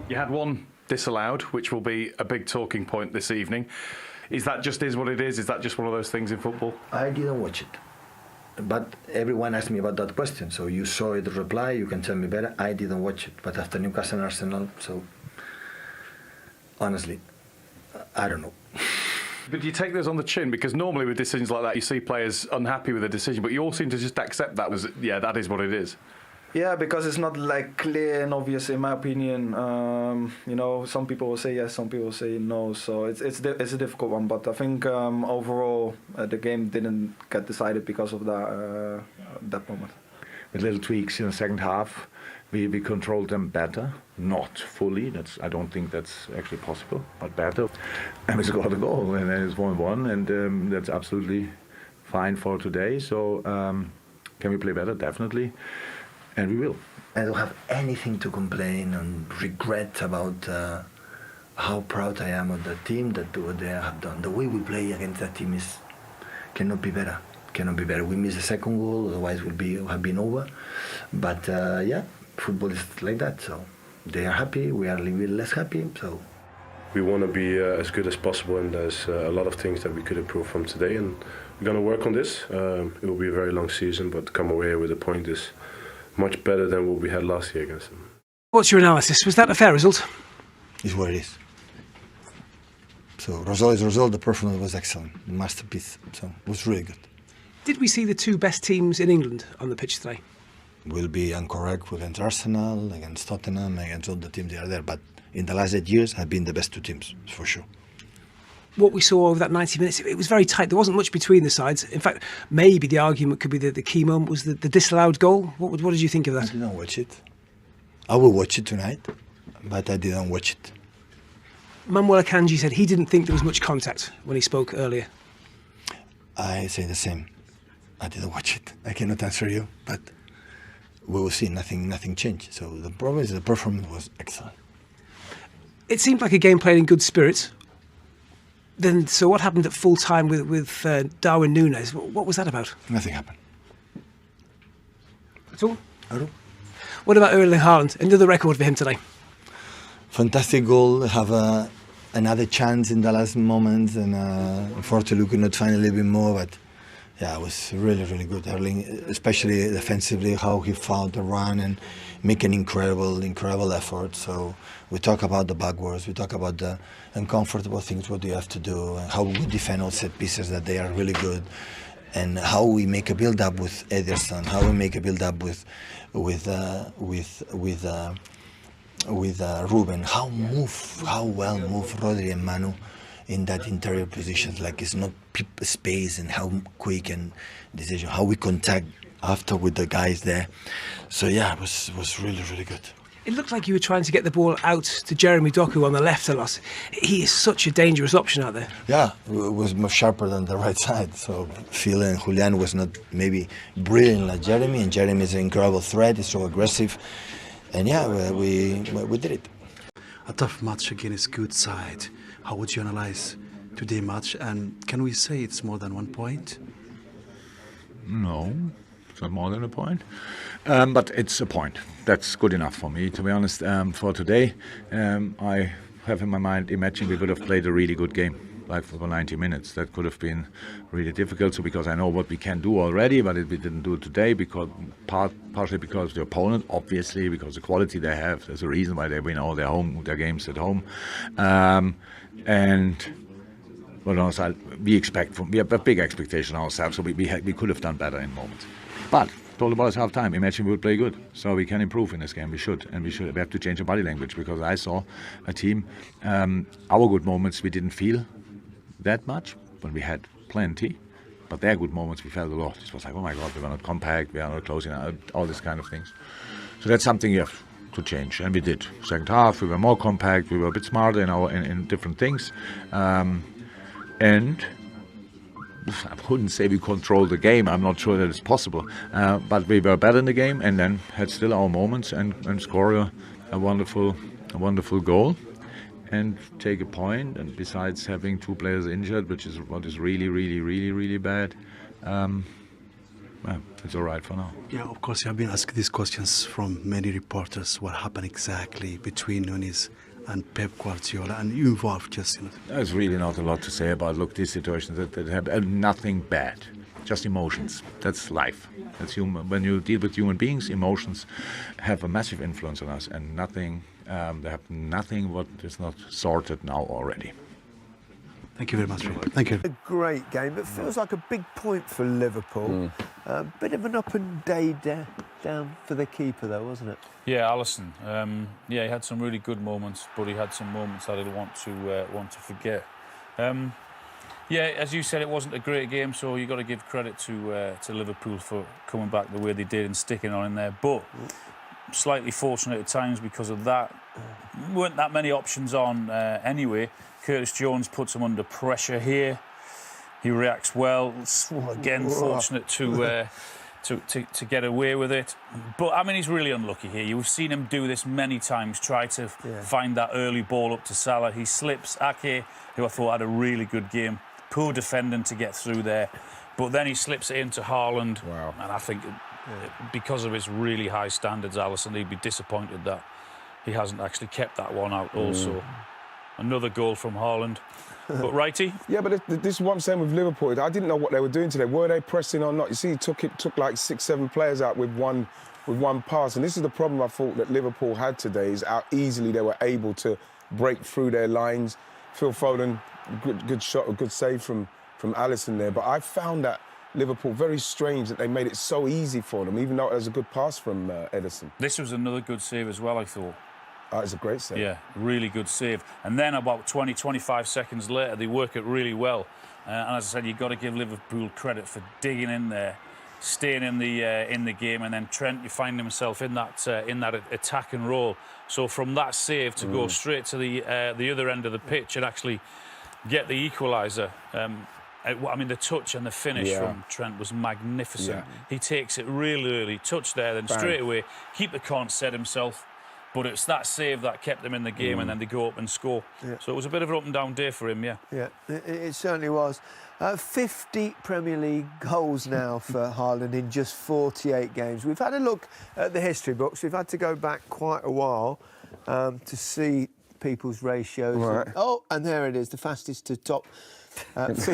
You had one disallowed, which will be a big talking point this evening. Is that just what it is? Is that just one of those things in football? I didn't watch it. But everyone asked me about that question, so you saw it reply, you can tell me better. I didn't watch it, but after Newcastle and Arsenal, so honestly, I don't know. But do you take those on the chin? Because normally with decisions like that, you see players unhappy with a decision, but you all seem to just accept that as, yeah, that is what it is. Yeah, because it's not like clear and obvious in my opinion. Some people will say yes, some people will say no. So it's a difficult one. But I think overall the game didn't get decided because of that moment. With little tweaks in the second half, we controlled them better. Not fully. I don't think that's actually possible, but better. And we scored a goal, and it's 1-1, and that's absolutely fine for today. So can we play better? Definitely. And we will. I don't have anything to complain and regret about how proud I am of the team, that what they have done. The way we play against that team cannot be better. Cannot be better. We missed the second goal, otherwise it would have been over. But football is like that. So they are happy, we are a little bit less happy. So we want to be as good as possible, and there's a lot of things that we could improve from today, and we're going to work on this. It will be a very long season, but come away with a point is much better than what we had last year against them. What's your analysis? Was that a fair result? It's what it is. So result is result. The performance was excellent, masterpiece. So it was really good. Did we see the two best teams in England on the pitch today? Will be incorrect against Arsenal, against Tottenham, against all the teams that are there. But in the last 8 years, have been the best two teams for sure. What we saw over that 90 minutes, it was very tight. There wasn't much between the sides. In fact, maybe the argument could be that the key moment was the disallowed goal. What did you think of that? I didn't watch it. I will watch it tonight, but I didn't watch it. Manuel Akanji said he didn't think there was much contact when he spoke earlier. I say the same. I didn't watch it. I cannot answer you, but we will see. Nothing changed. So the problem is the performance was excellent. It seemed like a game played in good spirits. Then, so what happened at full time with Darwin Núñez? What was that about? Nothing happened. At all? At all. What about Erling Haaland? Another record for him today. Fantastic goal. Have another chance in the last moments, and unfortunately we could not find a little bit more. But yeah, it was really, really good. Erling, especially defensively, how he found the run and make an incredible effort. So we talk about the backwards, we talk about the uncomfortable things, what you have to do, and how we defend all set pieces, that they are really good, and how we make a build up with Ederson, how we make a build up with Ruben, how well move Rodri and Manu in that interior positions, like it's not space, and how quick and decision, how we contact after with the guys there. So yeah, it was really, really good. It looked like you were trying to get the ball out to Jeremy Doku on the left a lot. He is such a dangerous option out there. Yeah, it was much sharper than the right side. So Phil and Julian was not maybe brilliant like Jeremy, and Jeremy is an incredible threat, he's so aggressive. And yeah, we did it. A tough match against good side. How would you analyze today's match, and can we say it's more than 1 point? No, it's not more than a point. But it's a point. That's good enough for me, to be honest. For today, I have in my mind, imagine we would have played a really good game, like for 90 minutes. That could have been really difficult, so because I know what we can do already, but we didn't do it today, because partially because the opponent, obviously, because the quality they have. There's a reason why they win all their games at home. But also, we have a big expectation ourselves, so we could have done better in moments. But told about us half time. Imagine we would play good, so we can improve in this game. We have to change the body language, because I saw a team. Our good moments we didn't feel that much, but we had plenty. But their good moments we felt a lot. It was like, oh my God, we were not compact, we are not closing out, all these kind of things. So that's something you have to change, and we did. Second half we were more compact, we were a bit smarter in different things, and I wouldn't say we controlled the game. I'm not sure that it's possible, but we were better in the game, and then had still our moments and score a wonderful goal, and take a point. And besides having two players injured, which is what is really bad, it's all right for now. Yeah, of course, you have been asked these questions from many reporters. What happened exactly between Nunes and Pep Guardiola, and you involved just in it? There's really not a lot to say about, look, these situations that have nothing bad, just emotions. That's life. That's human. When you deal with human beings, emotions have a massive influence on us, and nothing, they have nothing what is not sorted now already. Thank you very much. Thank you. A great game. It feels like a big point for Liverpool. Bit of an up and down for the keeper, though, wasn't it? Yeah, Alisson. Yeah, he had some really good moments, but he had some moments that he'll want to forget. Yeah, as you said, it wasn't a great game, so you've got to give credit to Liverpool for coming back the way they did and sticking on in there. But slightly fortunate at times because of that. Weren't that many options on anyway. Curtis Jones puts him under pressure here. He reacts well. Again, fortunate to get away with it. But, I mean, he's really unlucky here. You've seen him do this many times, try to find that early ball up to Salah. He slips. Ake, who I thought had a really good game. Poor defending to get through there. But then he slips it into Haaland. Wow. And I think because of his really high standards, Alisson, he'd be disappointed that he hasn't actually kept that one out also. Another goal from Haaland. But righty? Yeah, but this is what I'm saying with Liverpool. I didn't know what they were doing today. Were they pressing or not? You see, he took like 6-7 players out with one pass. And this is the problem I thought that Liverpool had today, is how easily they were able to break through their lines. Phil Foden, good shot, a good save from Alisson there. But I found that Liverpool very strange that they made it so easy for them, even though it was a good pass from Ederson. This was another good save as well, I thought. It's a great save. Yeah, really good save. And then about 20-25 seconds later, they work it really well. And as I said, you've got to give Liverpool credit for digging in there, staying in the game, and then Trent, you find himself in that attack and roll. So from that save to go straight to the other end of the pitch and actually get the equaliser. I mean, the touch and the finish from Trent was magnificent. He takes it really early, touch there, then straight away, keeper can't set himself. But it's that save that kept them in the game, and then they go up and score. Yeah. So it was a bit of an up and down day for him, Yeah, it certainly was. 50 Premier League goals now for Haaland in just 48 games. We've had a look at the history books. We've had to go back quite a while to see people's ratios. Right. And there it is, the fastest to top 50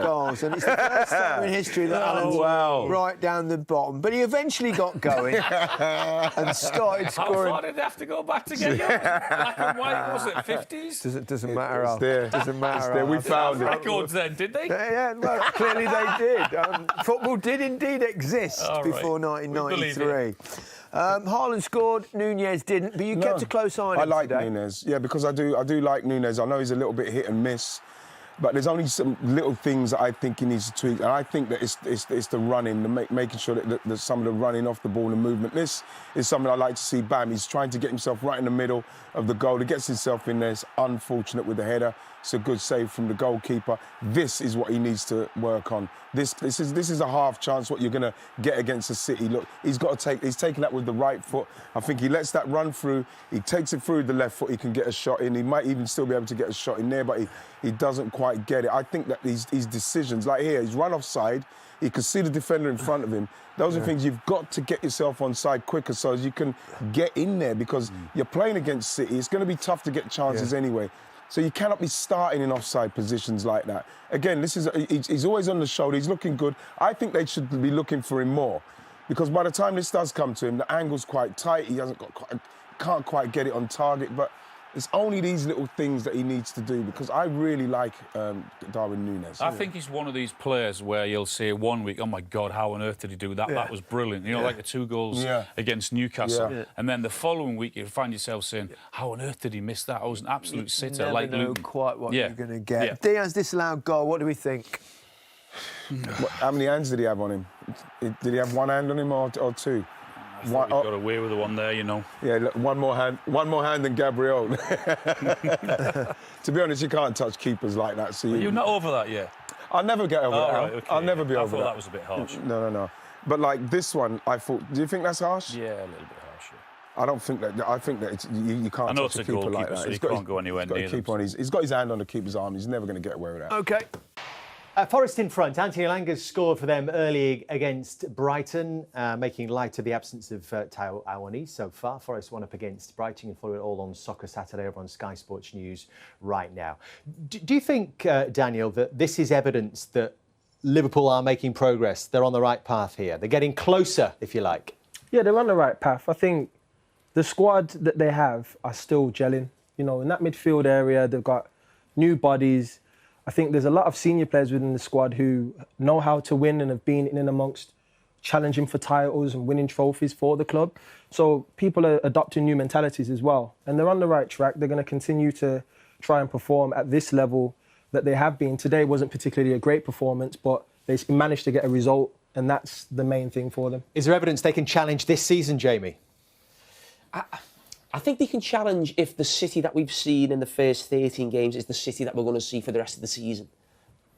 goals, and it's the first time in history that Alan's right down the bottom. But he eventually got going and started scoring. How far did it have to go back to get yours? Black and white, was it 50s? Doesn't matter. It's there. Doesn't matter. It's there. We found it. Records then, did they? Yeah, well, clearly they did. Football did indeed exist before 1993. Haaland scored, Nunez didn't, but you kept a close eye on him. I like today. Nunez, because I do like Nunez. I know he's a little bit hit and miss, but there's only some little things that I think he needs to tweak, and I think that it's the running, making sure that some of the running off the ball and movement. This is something I like to see. Bam, he's trying to get himself right in the middle of the goal. He gets himself in there. It's unfortunate with the header. It's a good save from the goalkeeper. This is what he needs to work on. This is a half chance what you're going to get against a City. Look, he's taking that with the right foot. I think he lets that run through. He takes it through the left foot. He can get a shot in. He might even still be able to get a shot in there, but he doesn't quite get it. I think that his decisions, like here, he's run offside. He can see the defender in front of him. Those are things you've got to get yourself onside quicker so as you can get in there, because you're playing against City. It's going to be tough to get chances anyway. So you cannot be starting in offside positions like that. Again, he's always on the shoulder. He's looking good. I think they should be looking for him more, because by the time this does come to him, the angle's quite tight. He can't quite get it on target. But it's only these little things that he needs to do, because I really like Darwin Núñez. I think he's one of these players where you'll say one week, oh my God, how on earth did he do that? That was brilliant. You know, like the 2 goals against Newcastle. Yeah. And then the following week you'll find yourself saying, how on earth did he miss that? I was an absolute sitter. Never like know Luton. quite what you're going to get. Diaz disallowed goal, what do we think? How many hands did he have on him? Did he have 1 hand on him or 2? I thought he got away with the one there, you know. Yeah, look, one more hand than Gabriel. To be honest, you can't touch keepers like that. So you're not over that yet? I'll never get over that. Right, okay. I'll never be over that. I thought that was a bit harsh. No. But like this one, I thought. Do you think that's harsh? Yeah, a little bit harsh. I don't think that. I think that you can't touch a keeper like that. So he can't go anywhere near them. He's got his hand on the keeper's arm. He's never going to get away with that. OK. Forest in front. Anthony Elanga's scored for them early against Brighton, making light of the absence of Taiwo Awoniyi so far. Forest won up against Brighton. You can follow it all on Soccer Saturday over on Sky Sports News right now. Do you think, Daniel, that this is evidence that Liverpool are making progress? They're on the right path here. They're getting closer, if you like. Yeah, they're on the right path. I think the squad that they have are still gelling. You know, in that midfield area, they've got new bodies. I think there's a lot of senior players within the squad who know how to win and have been in and amongst challenging for titles and winning trophies for the club. So people are adopting new mentalities as well. And they're on the right track. They're going to continue to try and perform at this level that they have been. Today wasn't particularly a great performance, but they managed to get a result, and that's the main thing for them. Is there evidence they can challenge this season, Jamie? I think they can challenge if the City that we've seen in the first 13 games is the City that we're going to see for the rest of the season.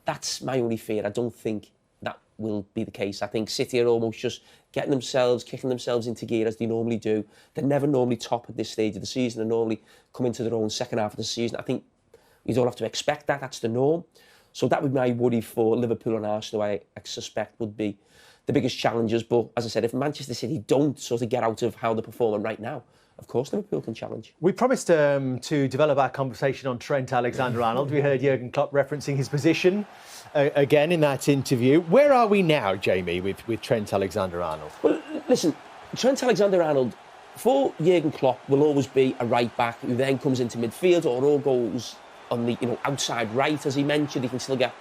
That's my only fear. I don't think that will be the case. I think City are almost just kicking themselves into gear as they normally do. They're never normally top at this stage of the season. They normally come into their own second half of the season. I think you don't have to expect that. That's the norm. So that would be my worry for Liverpool and Arsenal, I suspect would be the biggest challenges. But as I said, if Manchester City don't sort of get out of how they're performing right now, of course Liverpool can challenge. We promised to develop our conversation on Trent Alexander-Arnold. We heard Jurgen Klopp referencing his position again in that interview. Where are we now, Jamie, with Trent Alexander-Arnold? Well, listen, Trent Alexander-Arnold, for Jurgen Klopp, will always be a right-back who then comes into midfield or all goes on the outside right, as he mentioned. He can still get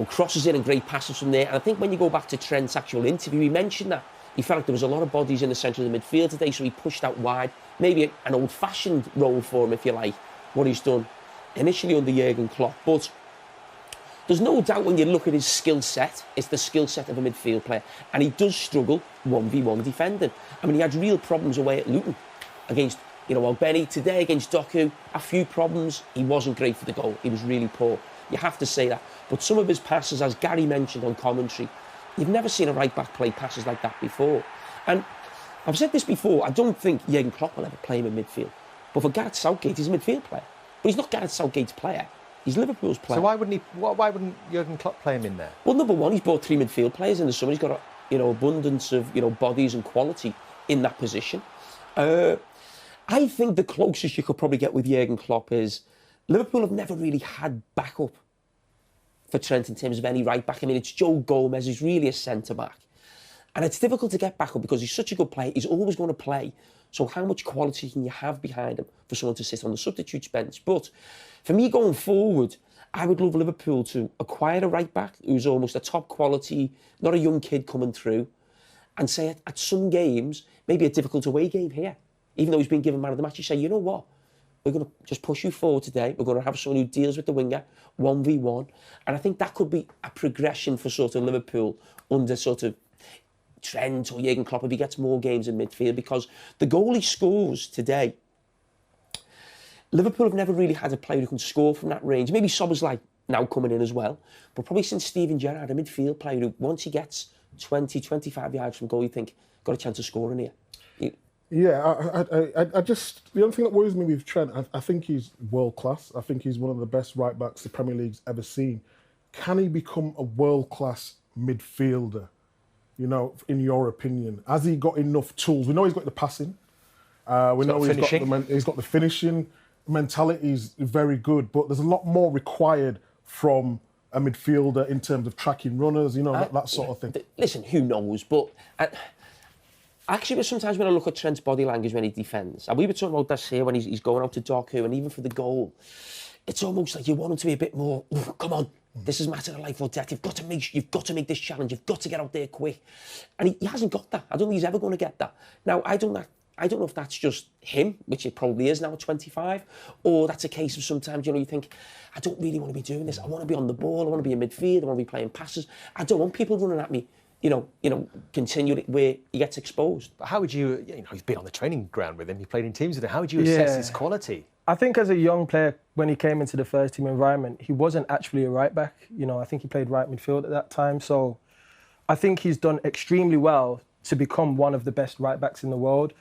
crosses in and great passes from there. And I think when you go back to Trent's actual interview, he mentioned that he felt like there was a lot of bodies in the centre of the midfield today, so he pushed out wide. Maybe an old-fashioned role for him, if you like, what he's done initially under Jurgen Klopp. But there's no doubt when you look at his skill set, it's the skill set of a midfield player. And he does struggle 1v1 defending. I mean, he had real problems away at Luton against, Albeni. Today against Doku, a few problems. He wasn't great for the goal. He was really poor. You have to say that. But some of his passes, as Gary mentioned on commentary, you've never seen a right-back play passes like that before. And I've said this before, I don't think Jurgen Klopp will ever play him in midfield. But for Gareth Southgate, he's a midfield player. But he's not Gareth Southgate's player. He's Liverpool's player. So why wouldn't Jurgen Klopp play him in there? Well, number one, he's bought 3 midfield players in the summer. He's got abundance of bodies and quality in that position. I think the closest you could probably get with Jurgen Klopp is Liverpool have never really had backup for Trent in terms of any right-back. I mean, it's Joe Gomez, who's really a centre-back. And it's difficult to get backup because he's such a good player. He's always going to play. So how much quality can you have behind him for someone to sit on the substitutes bench? But for me going forward, I would love Liverpool to acquire a right-back who's almost a top quality, not a young kid coming through, and say at some games, maybe a difficult away game here, even though he's been given man of the match, you say, you know what? We're going to just push you forward today. We're going to have someone who deals with the winger, 1v1. And I think that could be a progression for sort of Liverpool under sort of Trent or Jurgen Klopp if he gets more games in midfield, because the goal he scores today, Liverpool have never really had a player who can score from that range. Maybe Szoboszlai now coming in as well, but probably since Steven Gerrard, a midfield player who once he gets 20, 25 yards from goal, you think, got a chance to score in here. Yeah, I just, the only thing that worries me with Trent, I think he's world class. I think he's one of the best right backs the Premier League's ever seen. Can he become a world class midfielder? In your opinion, has he got enough tools? We know he's got the passing. We know he's got the finishing. Mentality is very good, but there's a lot more required from a midfielder in terms of tracking runners, that sort of thing. Listen, who knows? But actually, sometimes when I look at Trent's body language when he defends, and we were talking about this here when he's going out to Doku, and even for the goal, it's almost like you want him to be a bit more, come on, this is a matter of life or death. You've got to make this challenge. You've got to get out there quick. And he hasn't got that. I don't think he's ever going to get that. Now, I don't know if that's just him, which it probably is now at 25, or that's a case of sometimes, you think, I don't really want to be doing this. I want to be on the ball. I want to be in midfield. I want to be playing passes. I don't want people running at me, continually where he gets exposed. But how would you, you've been on the training ground with him, you played in teams with him. How would you assess his quality? I think as a young player, when he came into the first team environment, he wasn't actually a right back. I think he played right midfield at that time. So I think he's done extremely well to become one of the best right backs in the world.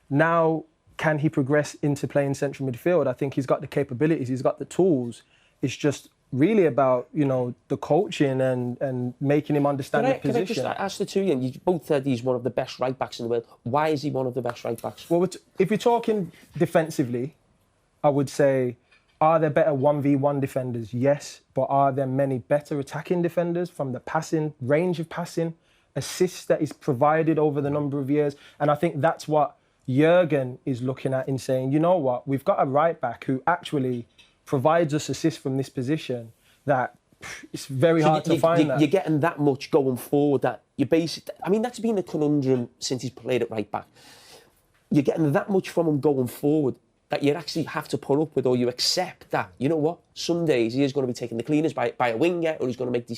Now, can he progress into playing central midfield? I think he's got the capabilities, he's got the tools. It's just really about, you know, the coaching and making him understand the position. Can I just ask the two of you? You both said he's one of the best right backs in the world. Why is he one of the best right backs? Well, if you're talking defensively, I would say, are there better 1v1 defenders? Yes, but are there many better attacking defenders from the passing, range of passing, assists that he's provided over the number of years? And I think that's what Jurgen is looking at in saying, you know what, we've got a right back who actually provides us assists from this position that it's very hard to find that. You're getting that much going forward that you basically... I mean, that's been a conundrum since he's played at right back. You're getting that much from him going forward that you actually have to put up with, or you accept that, you know what, some days he is going to be taking the cleaners by a winger, or he's going to make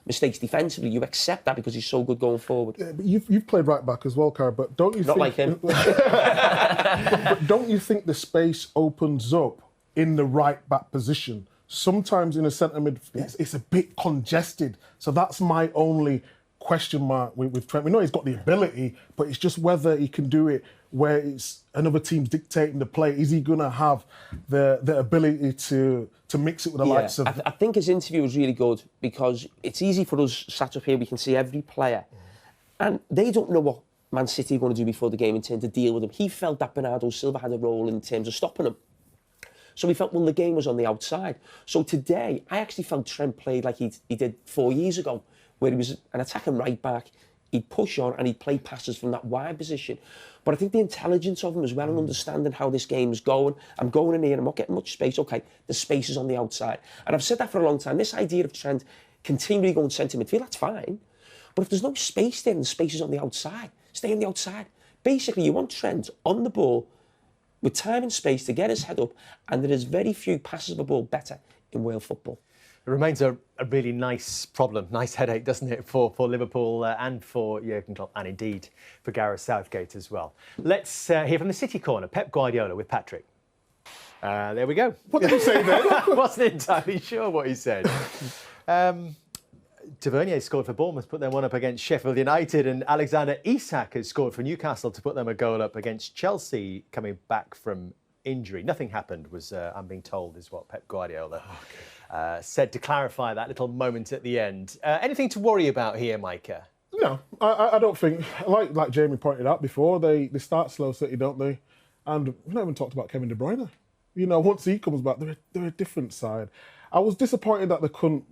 mistakes defensively. You accept that because he's so good going forward. Yeah, but you've played right back as well, Cara, but don't you Not think... like him. but don't you think the space opens up in the right back position? Sometimes in a centre mid, it's a bit congested. So that's my only question mark with Trent. We know he's got the ability, but it's just whether he can do it where it's another team's dictating the play. Is he going to have the ability to mix it with the likes of... I think his interview was really good because it's easy for us sat up here, we can see every player, and they don't know what Man City are going to do before the game in terms of deal with him. He felt that Bernardo Silva had a role in terms of stopping him. So he felt, well, the game was on the outside. So today, I actually felt Trent played like he did 4 years ago, where he was an attacking right back, he'd push on and he'd play passes from that wide position. But I think the intelligence of him as well and understanding how this game is going. I'm going in here, I'm not getting much space. OK, the space is on the outside. And I've said that for a long time. This idea of Trent continually going centre midfield, that's fine. But if there's no space there and the space is on the outside, stay on the outside. Basically, you want Trent on the ball with time and space to get his head up, and there is very few passes of the ball better in world football. It remains a really nice problem, nice headache, doesn't it, for Liverpool and for Jurgen Klopp, and indeed for Gareth Southgate as well. Let's hear from the City corner, Pep Guardiola with Patrick. There we go. What did he say there? I wasn't entirely sure what he said. Tavernier scored for Bournemouth, put them one up against Sheffield United, and Alexander Isak has scored for Newcastle to put them a goal up against Chelsea, coming back from injury. Nothing happened, I'm being told, is what Pep Guardiola said to clarify that little moment at the end. Anything to worry about here, Micah? No, I don't think. Like Jamie pointed out before, they start slow, City, don't they? And we've not even talked about Kevin De Bruyne. You know, once he comes back, they're a different side. I was disappointed that they couldn't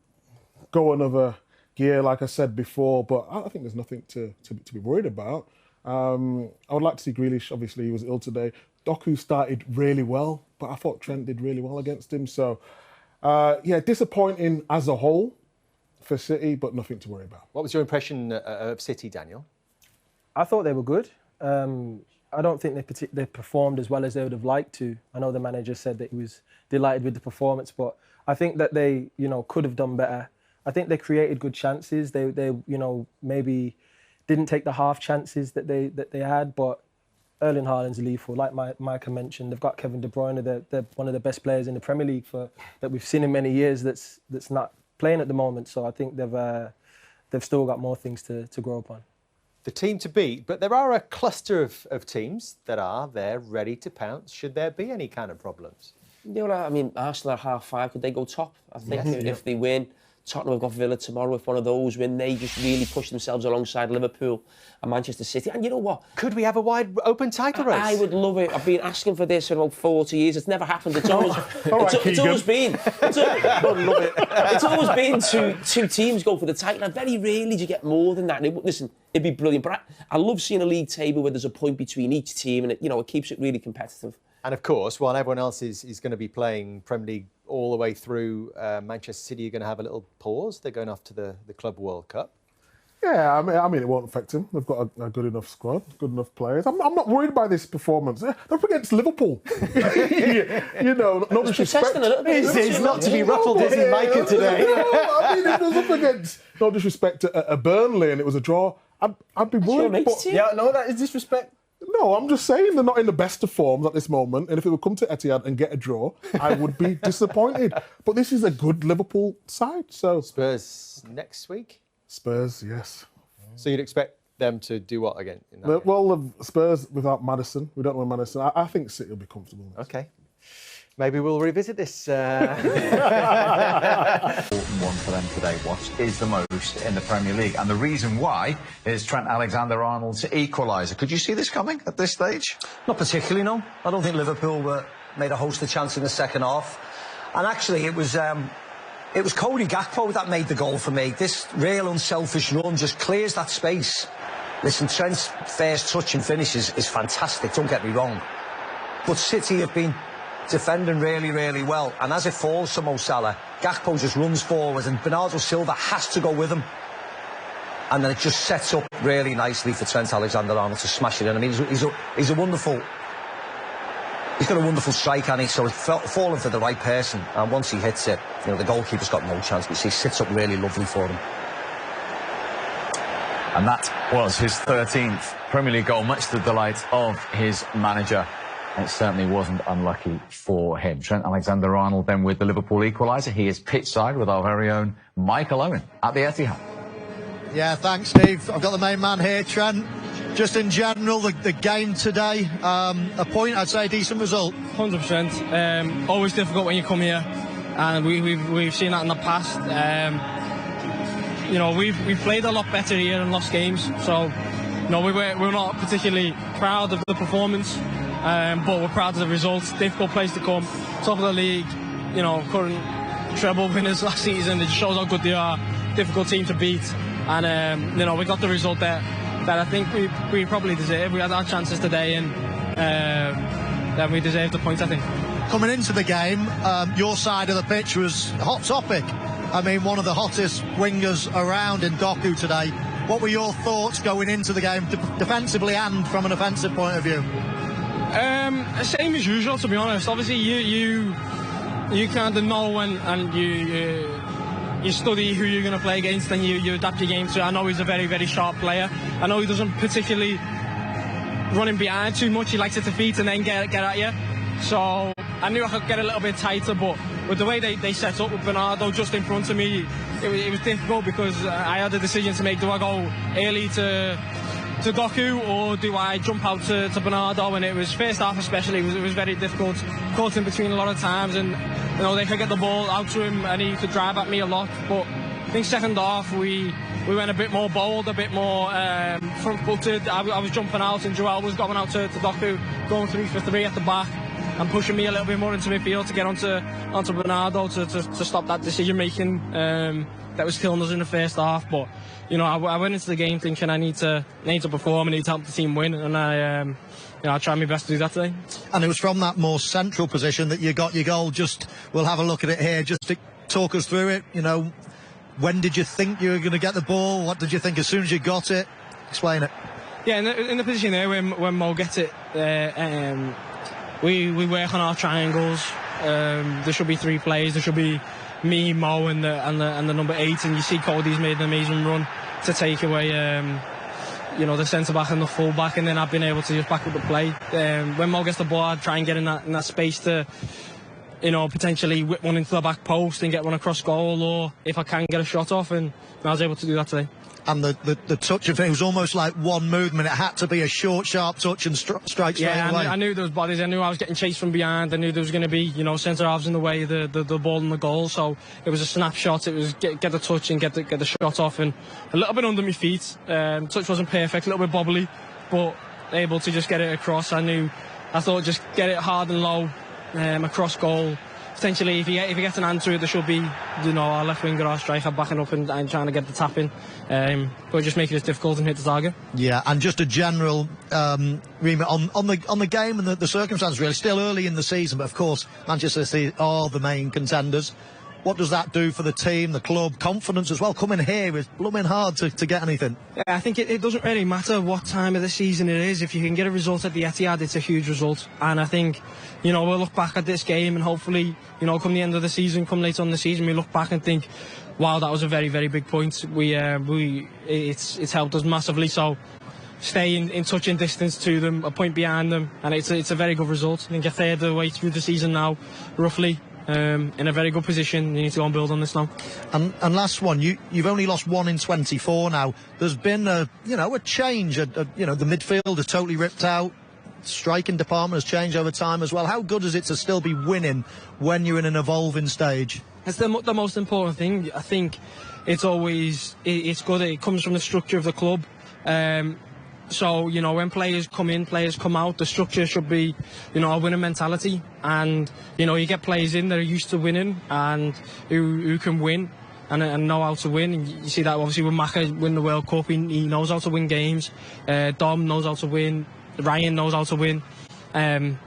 go another gear, like I said before, but I think there's nothing to be worried about. I would like to see Grealish. Obviously, he was ill today. Doku started really well, but I thought Trent did really well against him. So, yeah, disappointing as a whole for City, but nothing to worry about. What was your impression of City, Daniel? I thought they were good. I don't think they performed as well as they would have liked to. I know the manager said that he was delighted with the performance, but I think that they, could have done better. I think they created good chances. They maybe didn't take the half chances that they had, but Erling Haaland's lethal. Like Micah mentioned, they've got Kevin De Bruyne. They're one of the best players in the Premier League that we've seen in many years. That's not playing at the moment. So I think they've still got more things to grow upon. The team to beat, but there are a cluster of teams that are there ready to pounce. Should there be any kind of problems? I mean, Arsenal are half five. Could they go top? I think if they win. Tottenham have got Villa tomorrow. If one of those win, they just really push themselves alongside Liverpool and Manchester City. And you know what? Could we have a wide open title race? I would love it. I've been asking for this for about 40 years. It's never happened. It's always, it's always been. It's always been two teams go for the title. And very rarely do you get more than that. And listen, it'd be brilliant. But I love seeing a league table where there's a point between each team, and it keeps it really competitive. And of course, while everyone else is going to be playing Premier League all the way through, Manchester City are going to have a little pause. They're going off to the Club World Cup. Yeah, I mean, it won't affect him. They've got a good enough squad, good enough players. I'm not worried by this performance. They're up against Liverpool. No disrespect. He's not to be ruffled, is he, Micah, today? I mean, it was up against, no disrespect, a Burnley, and it was a draw. I'd be worried. That is disrespect. No, I'm just saying they're not in the best of forms at this moment. And if it would come to Etihad and get a draw, I would be disappointed. But this is a good Liverpool side. So Spurs next week? Spurs, yes. So you'd expect them to do what again? Well, Spurs without Maddison. We don't know Maddison. I think City will be comfortable. Okay. Maybe we'll revisit this. One for them today. What is the most in the Premier League? And the reason why is Trent Alexander-Arnold's equaliser. Could you see this coming at this stage? Not particularly, no. I don't think Liverpool made a host of chances in the second half. And actually, it was Cody Gakpo that made the goal for me. This real unselfish run just clears that space. Listen, Trent's first touch and finish is fantastic, don't get me wrong. But City have been defending really, really well. And as it falls to Mo Salah, Gakpo just runs forward and Bernardo Silva has to go with him. And then it just sets up really nicely for Trent Alexander-Arnold to smash it in. I mean, he's a wonderful... He's got a wonderful strike, hasn't he? So it's falling for the right person. And once he hits it, you know, the goalkeeper's got no chance. But he sits up really lovely for him. And that was his 13th Premier League goal, much to the delight of his manager. It certainly wasn't unlucky for him. Trent Alexander-Arnold then with the Liverpool equaliser. He is pitchside with our very own Michael Owen at the Etihad. Yeah, thanks, Steve. I've got the main man here, Trent. Just in general, the game today, a point, I'd say, a decent result. 100%. Always difficult when you come here, and we've seen that in the past. You know, we've played a lot better here and lost games, so you know we're not particularly proud of the performance, but we're proud of the results. Difficult place to come, top of the league. You know, current treble winners last season. It just shows how good they are. Difficult team to beat, and you know we got the result that I think we probably deserve. We had our chances today, and then we deserved the points, I think. Coming into the game, your side of the pitch was a hot topic. I mean, one of the hottest wingers around in Doku today. What were your thoughts going into the game, defensively and from an offensive point of view? Same as usual, to be honest. Obviously, you kind of know and you study who you're going to play against, and you adapt your game to. I know he's a very, very sharp player. I know he doesn't particularly run in behind too much. He likes it to feet and then get at you. So I knew I could get a little bit tighter, but with the way they set up with Bernardo just in front of me, it was difficult because I had a decision to make. Do I go early to Doku, or do I jump out to Bernardo? And it was first half especially, it was very difficult. Caught in between a lot of times, and you know they could get the ball out to him and he could drive at me a lot. But I think second half we went a bit more bold, a bit more front-footed. I was jumping out and Joel was going out to Doku, going 3 for 3 at the back and pushing me a little bit more into midfield to get onto Bernardo to stop that decision making that was killing us in the first half. But you know, I went into the game thinking I need to perform, I need to help the team win, and I tried my best to do that today. And it was from that more central position that you got your goal. We'll have a look at it here, just to talk us through it. You know, when did you think you were going to get the ball? What did you think as soon as you got it? Explain it. Yeah, in the position there when Mo gets it, we work on our triangles. There should be 3 players. There should be me, Mo, and the number 8, and you see Cody's made an amazing run to take away, you know, the centre back and the full back, and then I've been able to just back up the play. When Mo gets the ball, I'd try and get in that space to, you know, potentially whip one into the back post and get one across goal, or if I can get a shot off, and I was able to do that today. And the touch of it was almost like one movement. It had to be a short, sharp touch and strike straight away. I knew there was bodies. I knew I was getting chased from behind. I knew there was going to be, you know, centre halves in the way, the ball and the goal. So it was a snapshot. It was get the touch and get the shot off, and a little bit under my feet. Touch wasn't perfect, a little bit bobbly, but able to just get it across. I thought just get it hard and low, across goal. Potentially, if he gets an hand to it, there should be, you know, our left winger, our striker backing up and trying to get the tap in. But just making it difficult and hit the target. Yeah, and just a general remit on the game and the circumstances, really. Still early in the season, but of course, Manchester City are the main contenders. What does that do for the team, the club, confidence as well? Coming here is blooming hard to get anything. Yeah, I think it doesn't really matter what time of the season it is. If you can get a result at the Etihad, it's a huge result. And I think, you know, we'll look back at this game and hopefully, you know, come the end of the season, come later on in the season, we look back and think, wow, that was a very, very big point. It's helped us massively. So stay in touching distance to them, a point behind them, and it's a very good result. I think a third of the way through the season now, roughly. In a very good position. You need to go and build on this now. And last one, you've only lost 1 in 24 now. There's been a change. The midfield is totally ripped out. striking department has changed over time as well. How good is it to still be winning when you're in an evolving stage? It's the most important thing. I think it's always it's good. It comes from the structure of the club. So, you know, when players come in, players come out, the structure should be, you know, a winning mentality. And, you know, you get players in that are used to winning and who can win and know how to win. And you see that obviously with Maka win the World Cup, he knows how to win games. Dom knows how to win. Ryan knows how to win. And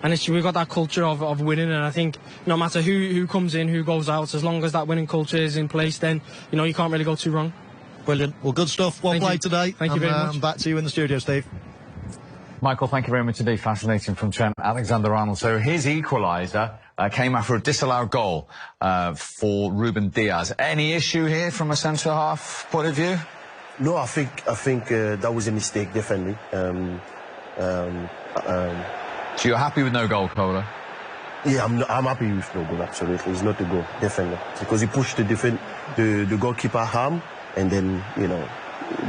we've got that culture of winning. And I think no matter who comes in, who goes out, as long as that winning culture is in place, then, you know, you can't really go too wrong. Brilliant. Well, good stuff. Well played today. Thank you very much. Back to you in the studio, Steve. Michael, thank you very much indeed. Fascinating from Trent Alexander-Arnold. So his equaliser came after a disallowed goal for Ruben Diaz. Any issue here from a centre-half point of view? No, I think that was a mistake, definitely. So you're happy with no goal, Cola? Yeah, I'm happy with no goal, absolutely. It's not a goal, definitely. Because he pushed the goalkeeper harm, and then, you know,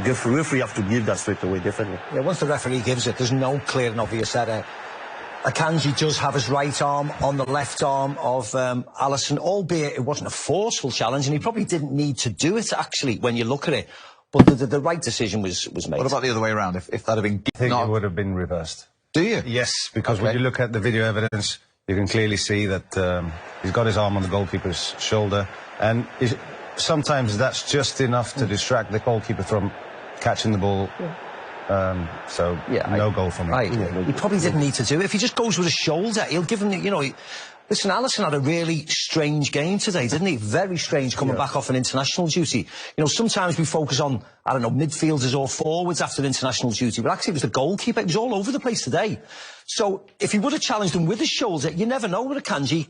the referee have to give that straight away, definitely. Yeah, once the referee gives it, there's no clear and obvious error. Akanji does have his right arm on the left arm of Alisson, albeit it wasn't a forceful challenge, and he probably didn't need to do it, actually, when you look at it. But the right decision was made. What about the other way around? If that had been... I think it would have been reversed. Do you? Yes, because when you look at the video evidence, you can clearly see that he's got his arm on the goalkeeper's shoulder, and sometimes that's just enough to distract the goalkeeper from catching the ball. No goal from him. He probably didn't need to do it. If he just goes with his shoulder, he'll give him, you know... Listen, Alisson had a really strange game today, didn't he? Very strange coming back off an international duty. You know, sometimes we focus on, I don't know, midfielders or forwards after international duty, but actually it was the goalkeeper. It was all over the place today. So if he would have challenged him with his shoulder, you never know with Akanji. He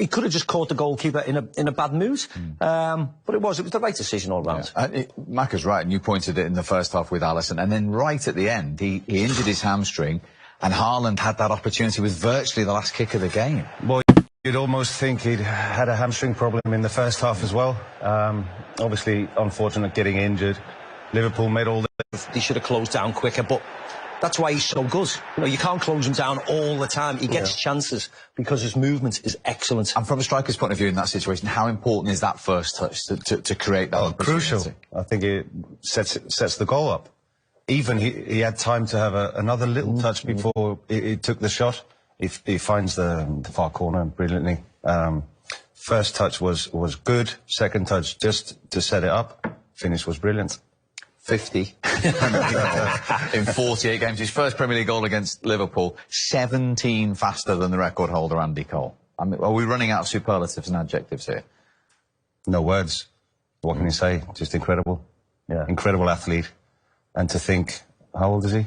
could have just caught the goalkeeper in a bad mood. But it was the right decision all round. Yeah. Macca's right, and you pointed it in the first half with Alisson, and then right at the end, he injured his hamstring, and Haaland had that opportunity with virtually the last kick of the game. Well, you'd almost think he'd had a hamstring problem in the first half as well. Obviously, unfortunate getting injured. Liverpool made all the... He should have closed down quicker, but that's why he's so good. You know, you can't close him down all the time. He gets chances because his movement is excellent. And from a striker's point of view in that situation, how important is that first touch to create that crucial. I think it sets the goal up. Even he had time to have another little touch before he took the shot. He finds the far corner brilliantly. First touch was good. Second touch just to set it up. Finish was brilliant. 50 in 48 games. His first Premier League goal against Liverpool, 17 faster than the record holder Andy Cole. I mean, are we running out of superlatives and adjectives here? No words. What can you say? Just incredible. Yeah. Incredible athlete. And to think, how old is he?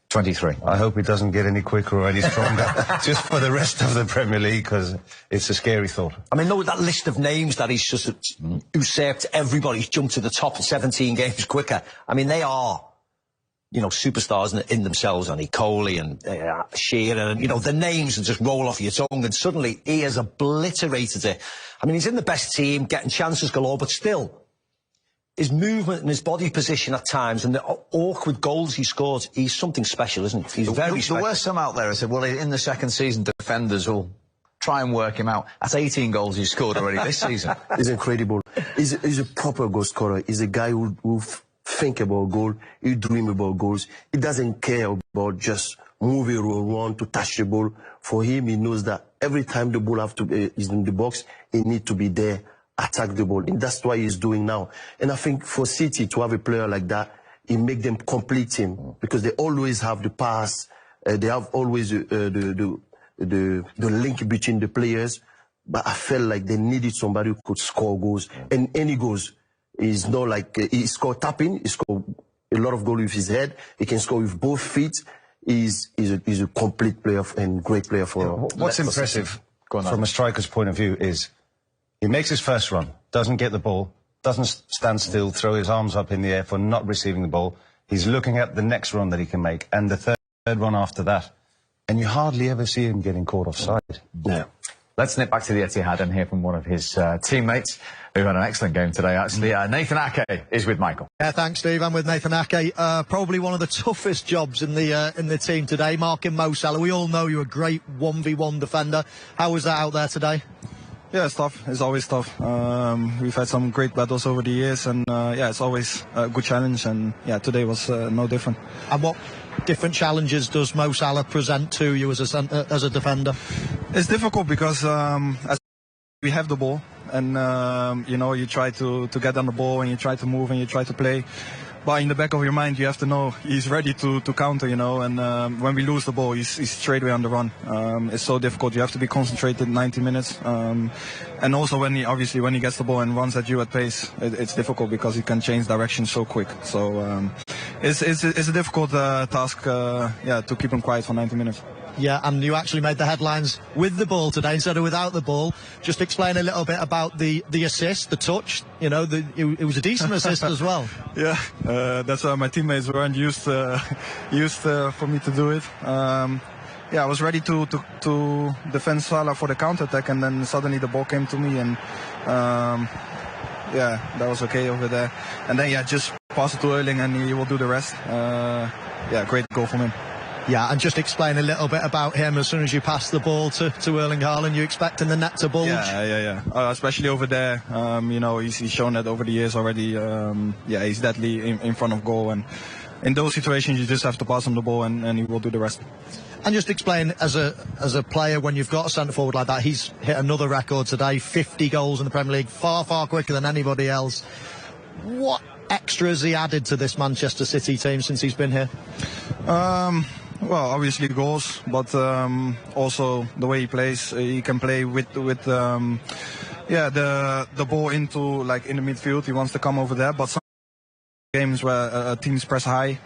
23. I hope he doesn't get any quicker or any stronger just for the rest of the Premier League, because it's a scary thought. I mean, look at that list of names that he's just usurped everybody. He's jumped to the top in 17 games quicker. I mean, they are, you know, superstars in themselves. And Coley and Shearer, and, you know, the names that just roll off your tongue, and suddenly he has obliterated it. I mean, he's in the best team, getting chances galore, but still... his movement and his body position at times and the awkward goals he scored, he's something special, isn't he? He's very special. There were some out there who said, well, in the second season, defenders will try and work him out. That's 18 goals he's scored already this season. He's incredible. He's a proper goal scorer. He's a guy who think about goal, he dream about goals. He doesn't care about just moving around to touch the ball. For him, he knows that every time the ball is in the box, he needs to be there, attack the ball, and that's what he's doing now. And I think for City to have a player like that, it make them complete him, because they always have the pass, they have always the link between the players. But I felt like they needed somebody who could score goals, and any goals is not like he scored tapping, he scored a lot of goals with his head, he can score with both feet. He's a complete player and great player for. What's impressive from a striker's point of view is, he makes his first run, doesn't get the ball, doesn't stand still, throw his arms up in the air for not receiving the ball. He's looking at the next run that he can make, and the third run after that. And you hardly ever see him getting caught offside. Yeah. Let's nip back to the Etihad and hear from one of his teammates who had an excellent game today, actually. Nathan Ake is with Michael. Yeah, thanks, Steve. I'm with Nathan Ake. Probably one of the toughest jobs in the team today, marking Mo Salah. We all know you're a great 1v1 defender. How was that out there today? Yeah, it's tough. It's always tough. We've had some great battles over the years, and yeah, it's always a good challenge. And yeah, today was no different. And what different challenges does Mo Salah present to you as a defender? It's difficult because as we have the ball, and you know, you try to get on the ball, and you try to move, and you try to play. But in the back of your mind, you have to know he's ready to counter, you know. And when we lose the ball, he's straight away on the run. It's so difficult. You have to be concentrated 90 minutes. And also when he gets the ball and runs at you at pace, it's difficult because he can change direction so quick. So it's a difficult task, to keep him quiet for 90 minutes. Yeah, and you actually made the headlines with the ball today instead of without the ball. Just explain a little bit about the assist, the touch. You know, it was a decent assist as well. Yeah, that's why my teammates weren't used for me to do it. Yeah, I was ready to defend Salah for the counter-attack, and then suddenly the ball came to me, and yeah, that was okay over there. And then just pass it to Erling, and he will do the rest. Yeah, great goal from him. Yeah, and just explain a little bit about him. As soon as you pass the ball to Erling Haaland, you expecting the net to bulge? Yeah. Especially over there. You know, he's shown that over the years already. Yeah, he's deadly in front of goal, and in those situations you just have to pass him the ball, and he will do the rest. And just explain, as a player, when you've got a centre forward like that, he's hit another record today, 50 goals in the Premier League, far quicker than anybody else. What extra has he added to this Manchester City team since he's been here? Well, obviously goals, but also the way he plays. He can play with the ball into, like, in the midfield. He wants to come over there, but some games where teams press high,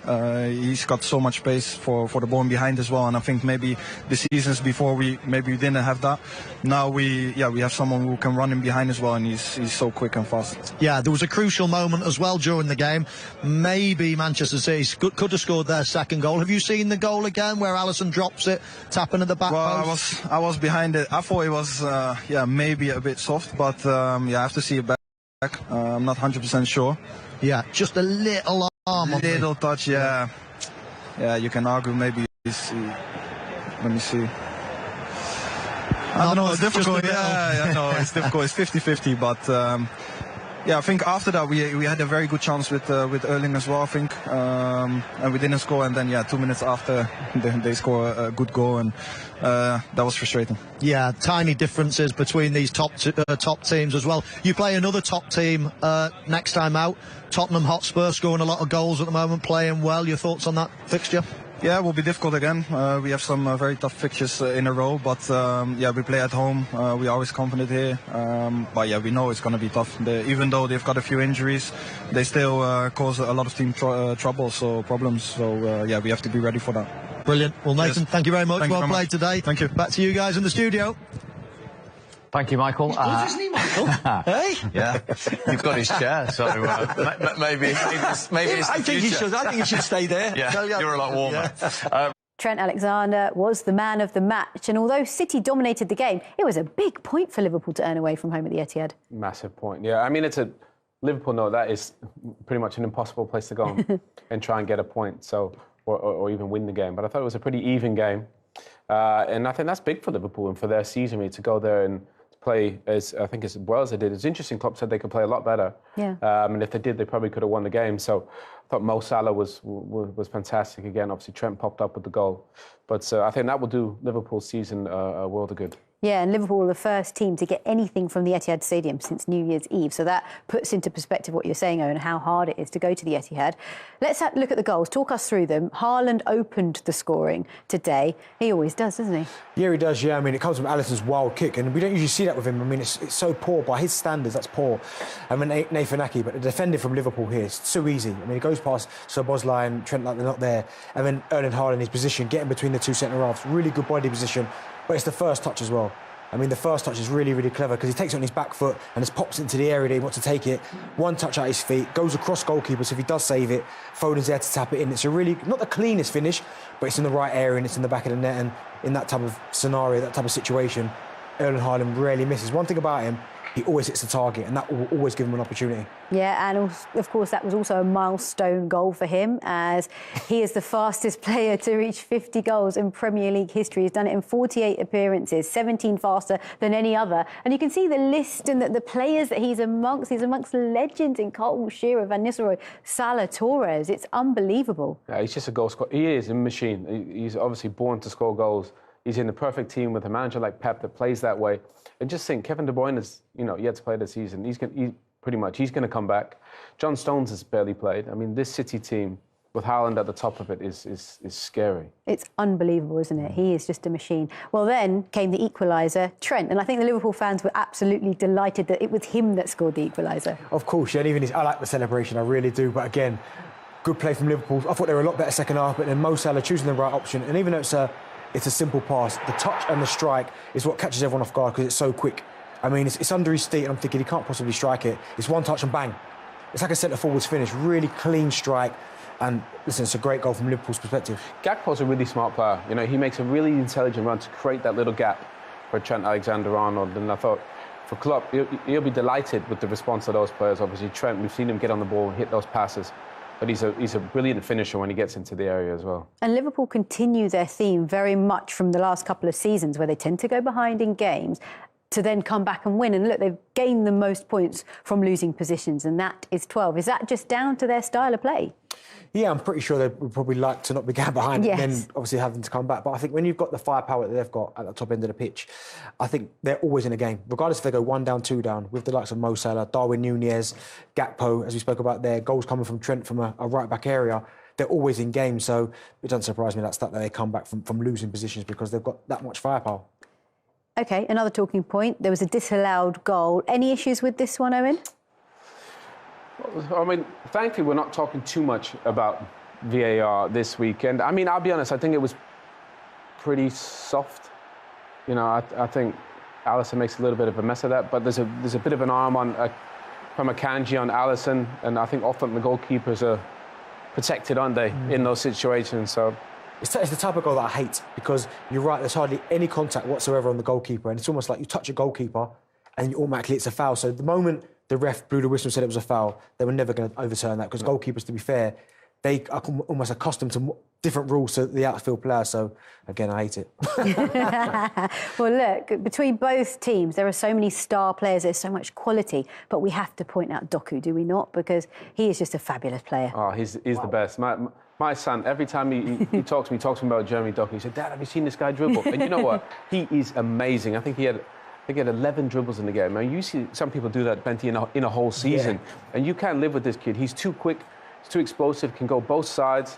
he's got so much space for the ball behind as well. And I think maybe the seasons before we didn't have that. Now we have someone who can run in behind as well, and he's so quick and fast. Yeah, there was a crucial moment as well during the game. Maybe Manchester City could have scored their second goal. Have you seen the goal again where Alisson drops it, tapping at the back post? I was behind it. I thought it was maybe a bit soft, but I have to see it back. I'm not 100% sure. Yeah, just a little arm. Little touch, yeah. Yeah, you can argue maybe. Let me see. I don't know, it's difficult. No, it's difficult. It's 50-50, but I think after that we had a very good chance with Erling as well, I think, and we didn't score, and then 2 minutes after they score a good goal, and that was frustrating. Yeah, tiny differences between these top teams as well. You play another top team next time out, Tottenham Hotspur, scoring a lot of goals at the moment, playing well. Your thoughts on that fixture? Yeah, it will be difficult again. We have some very tough fixtures in a row, but we play at home. We're always confident here, but we know it's going to be tough. Even though they've got a few injuries, they still cause a lot of team problems. So we have to be ready for that. Brilliant. Well, Nathan, thank you very much. Well played today. Thank you. Back to you guys in the studio. Thank you, Michael. Isn't he, Michael? Hey? Yeah, you've got his chair, so maybe it's I think he should stay there. Yeah, you're a lot warmer. Yeah. Trent Alexander was the man of the match, and although City dominated the game, it was a big point for Liverpool to earn away from home at the Etihad. Massive point, yeah. I mean, Liverpool know that is pretty much an impossible place to go and try and get a point, so or even win the game. But I thought it was a pretty even game, and I think that's big for Liverpool and for their season, really, to go there and play as well as they did. It's interesting. Klopp said they could play a lot better. Yeah. And if they did, they probably could have won the game. So I thought Mo Salah was fantastic again. Obviously, Trent popped up with the goal. But I think that will do Liverpool's season a world of good. Yeah, and Liverpool were the first team to get anything from the Etihad Stadium since New Year's Eve. So that puts into perspective what you're saying, Owen, how hard it is to go to the Etihad. Let's look at the goals. Talk us through them. Haaland opened the scoring today. He always does, doesn't he? Yeah, he does, yeah. I mean, it comes from Alisson's wild kick, and we don't usually see that with him. I mean, it's so poor. By his standards, that's poor. I mean, Nathan Ake, but the defender from Liverpool here, it's so easy. I mean, he goes past Szoboszlai and Trent like they're not there, and then Erling Haaland in his position, getting between the two centre-halves. Really good body position, but it's the first touch as well. I mean, the first touch is really, really clever because he takes it on his back foot and just pops into the area that he wants to take it. One touch at his feet, goes across goalkeeper, so if he does save it, Foden's there to tap it in. It's a really, not the cleanest finish, but it's in the right area and it's in the back of the net. And in that type of scenario, that type of situation, Erling Haaland rarely misses. One thing about him, he always hits the target, and that will always give him an opportunity. Yeah, and of course that was also a milestone goal for him, as he is the fastest player to reach 50 goals in Premier League history. He's done it in 48 appearances, 17 faster than any other. And you can see the list and the players that he's amongst. He's amongst legends in Carlton, Shearer, Van Nistelrooy, Salah, Torres. It's unbelievable. Yeah, he's just a goal scorer. He is a machine. He's obviously born to score goals. He's in the perfect team with a manager like Pep that plays that way. And just think, Kevin De Bruyne is, yet to play this season. He's going to come back. John Stones has barely played. I mean, this City team with Haaland at the top of it is scary. It's unbelievable, isn't it? He is just a machine. Well, then came the equaliser, Trent. And I think the Liverpool fans were absolutely delighted that it was him that scored the equaliser. Of course, yeah, and even I like the celebration, I really do. But again, good play from Liverpool. I thought they were a lot better second half, but then Mo Salah choosing the right option. And even though it's a simple pass, the touch and the strike is what catches everyone off guard because it's so quick. I mean, it's under his feet, and I'm thinking he can't possibly strike it. It's one touch and bang. It's like a centre-forward's finish, really clean strike. And listen, it's a great goal from Liverpool's perspective. Gakpo's a really smart player. He makes a really intelligent run to create that little gap for Trent Alexander-Arnold. And I thought, for Klopp, he'll be delighted with the response of those players. Obviously, Trent, we've seen him get on the ball and hit those passes. But he's a brilliant finisher when he gets into the area as well. And Liverpool continue their theme very much from the last couple of seasons, where they tend to go behind in games to then come back and win. And look, they've gained the most points from losing positions, and that is 12. Is that just down to their style of play? Yeah, I'm pretty sure they would probably like to not be going behind yes. and then obviously having to come back. But I think when you've got the firepower that they've got at the top end of the pitch, I think they're always in a game. Regardless if they go 1 down, 2 down, with the likes of Mo Salah, Darwin Nunez, Gakpo, as we spoke about there, goals coming from Trent from a right-back area, they're always in games. So it doesn't surprise me that they come back from losing positions because they've got that much firepower. OK, another talking point. There was a disallowed goal. Any issues with this one, Owen? I mean, thankfully, we're not talking too much about VAR this weekend. I mean, I'll be honest, I think it was pretty soft. I think Alisson makes a little bit of a mess of that, but there's a bit of an arm from Akanji on Alisson, and I think often the goalkeepers are protected, aren't they, in those situations? So it's the type of goal that I hate because you're right, there's hardly any contact whatsoever on the goalkeeper, and it's almost like you touch a goalkeeper and automatically it's a foul. So the moment the ref blew the whistle and said it was a foul, they were never going to overturn that because goalkeepers, to be fair, they are almost accustomed to different rules to the outfield player. So, again, I hate it. Well, look, between both teams, there are so many star players, there's so much quality, but we have to point out Doku, do we not? Because he is just a fabulous player. Oh, he's the best. My son, every time he talks to me about Jeremy Doku, he said, Dad, have you seen this guy dribble? And you know what? He is amazing. I think he had 11 dribbles in the game. Now, you see some people do that, Benty, in a whole season. Yeah. And you can't live with this kid. He's too quick, he's too explosive, can go both sides.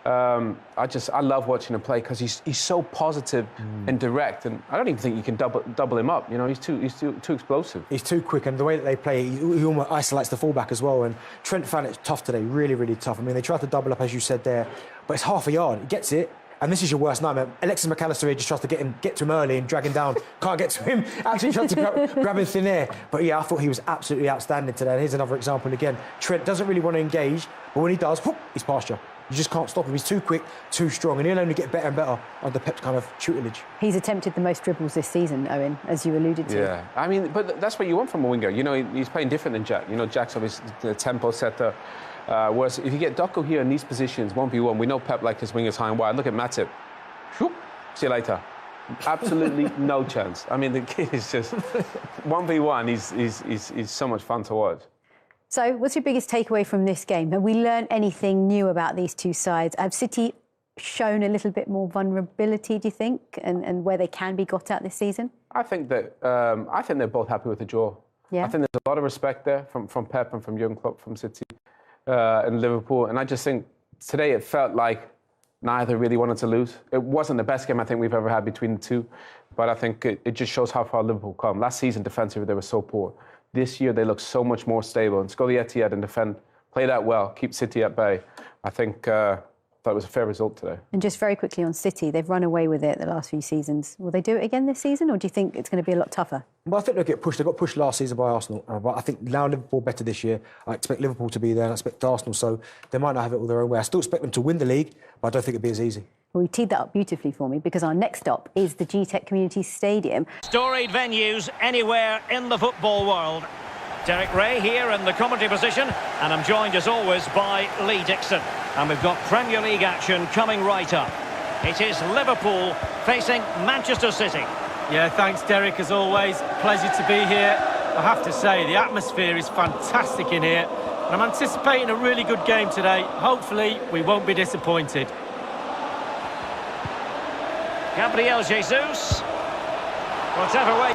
I love watching him play because he's so positive and direct, and I don't even think you can double him up. He's too explosive. He's too quick, and the way that they play, he almost isolates the fullback as well. And Trent found it tough today, really, really tough. I mean, they tried to double up, as you said there, but it's half a yard. He gets it. And this is your worst nightmare. Alexis McAllister here just tries to get to him early and drag him down. Can't get to him. Actually tries to grab him thin air. But yeah, I thought he was absolutely outstanding today. And here's another example again. Trent doesn't really want to engage, but when he does, whoop, he's past you. You just can't stop him. He's too quick, too strong, and he'll only get better and better under Pep's kind of tutelage. He's attempted the most dribbles this season, Owen, as you alluded to. Yeah, I mean, but that's what you want from a winger. He's playing different than Jack. Jack's obviously the tempo setter. Whereas if you get Doku here in these positions, 1v1, we know Pep likes his wingers high and wide. Look at Matip. Whoop, see you later. Absolutely no chance. I mean, the kid is just 1v1. He's so much fun to watch. So, what's your biggest takeaway from this game? Have we learned anything new about these two sides? Have City shown a little bit more vulnerability, do you think, and where they can be got at this season? I think they're both happy with the draw. Yeah. I think there's a lot of respect there from Pep and from Jurgen Kloop from City and Liverpool. And I just think today it felt like neither really wanted to lose. It wasn't the best game I think we've ever had between the two, but I think it just shows how far Liverpool come. Last season, defensively, they were so poor. This year, they look so much more stable. And to go to the Etihad and defend, play that well, keep City at bay, I think that was a fair result today. And just very quickly on City, they've run away with it the last few seasons. Will they do it again this season, or do you think it's going to be a lot tougher? Well, I think they'll get pushed. They got pushed last season by Arsenal. But I think now Liverpool better this year. I expect Liverpool to be there, and I expect Arsenal, so they might not have it all their own way. I still expect them to win the league, but I don't think it'll be as easy. Well, you teed that up beautifully for me because our next stop is the G-Tech Community Stadium. Storied venues anywhere in the football world. Derek Ray here in the commentary position, and I'm joined as always by Lee Dixon. And we've got Premier League action coming right up. It is Liverpool facing Manchester City. Yeah, thanks Derek, as always. Pleasure to be here. I have to say, the atmosphere is fantastic in here, and I'm anticipating a really good game today. Hopefully, we won't be disappointed. Gabriel Jesus. Whatever way.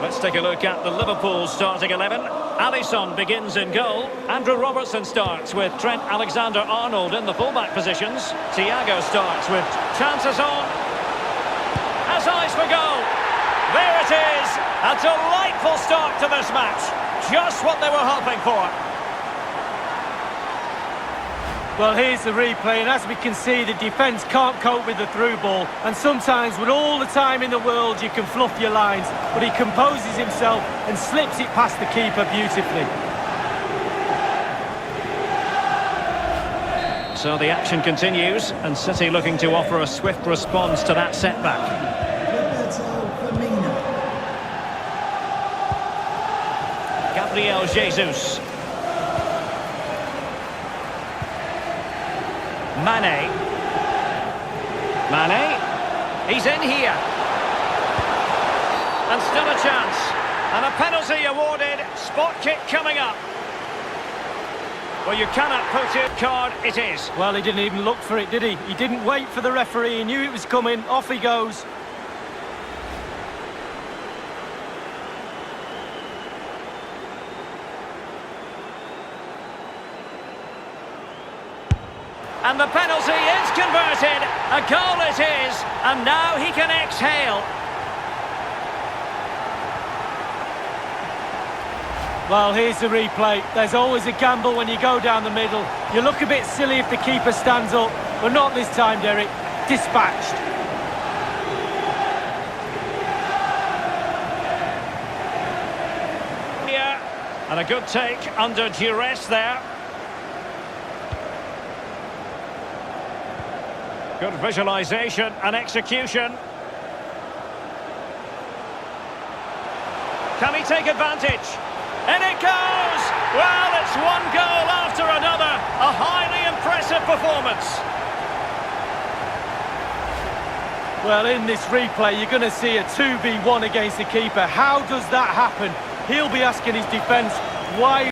Let's take a look at the Liverpool starting 11. Alisson begins in goal. Andrew Robertson starts with Trent Alexander-Arnold in the fullback positions. Thiago starts with chances on. Has eyes for goal. There it is. A delightful start to this match. Just what they were hoping for. Well, here's the replay, and as we can see, the defence can't cope with the through ball. And sometimes, with all the time in the world, you can fluff your lines, but he composes himself and slips it past the keeper beautifully. So the action continues, and City looking to offer a swift response to that setback. Gabriel Jesus. Mane. He's in here. And still a chance. And a penalty awarded. Spot kick coming up. Well, you cannot put it. Card it is. Well, he didn't even look for it, did he? He didn't wait for the referee. He knew it was coming. Off he goes. And the penalty is converted. A goal it is. And now he can exhale. Well, here's the replay. There's always a gamble when you go down the middle. You look a bit silly if the keeper stands up, but not this time, Derek. Dispatched. Here, and a good take under duress there. Good visualisation and execution. Can he take advantage? And it goes! Well, it's one goal after another. A highly impressive performance. Well, in this replay, you're going to see a 2v1 against the keeper. How does that happen? He'll be asking his defence why...